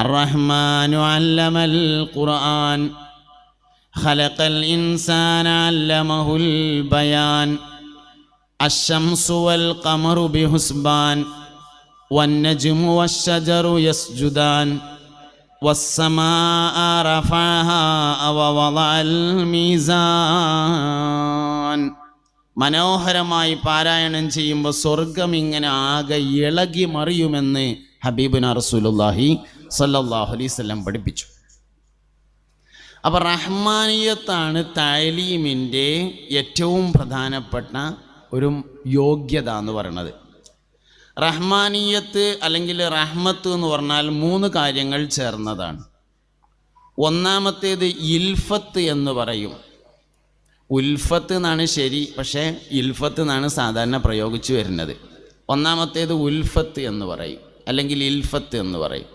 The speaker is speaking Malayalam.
അർറഹ്മാനു അല്ലമൽ ഖുർആൻ ഖലഖൽ ഇൻസാന അല്ലമഹുൽ ബയാൻ അശ്ശംസു വൽ ഖമറു ബിഹുസ്ബാൻ വന്നജ്മു വശ്ശജറു യസ്ജുദാൻ വസ്സമാഅ റഫഅഹാ വവളഅൽ മീസാൻ. മനോഹരമായി പാരായണം ചെയ്യുമ്പോൾ സ്വർഗം ഇങ്ങനെ ആകെ ഇളകി മറിയുമെന്ന് ഹബീബുന റസൂലുള്ളാഹി സ്വല്ലല്ലാഹു അലൈഹി വസല്ലം പഠിപ്പിച്ചു. അപ്പോൾ റഹ്മാനിയത്താണ് തഅലീമിൻ്റെ ഏറ്റവും പ്രധാനപ്പെട്ട ഒരു യോഗ്യത എന്ന് പറയുന്നത്. റഹ്മാനിയത്ത് അല്ലെങ്കിൽ റഹ്മത്ത് എന്ന് പറഞ്ഞാൽ 3 കാര്യങ്ങൾ ചേർന്നതാണ്. ഒന്നാമത്തേത് ഇൽഫത്ത് എന്ന് പറയും. ഉൽഫത്ത് എന്നാണ് ശരി, പക്ഷേ ഇൽഫത്ത് എന്നാണ് സാധാരണ പ്രയോഗിച്ചു വരുന്നത്. ഒന്നാമത്തേത് ഉൽഫത്ത് എന്ന് പറയും, അല്ലെങ്കിൽ ഇൽഫത്ത് എന്ന് പറയും.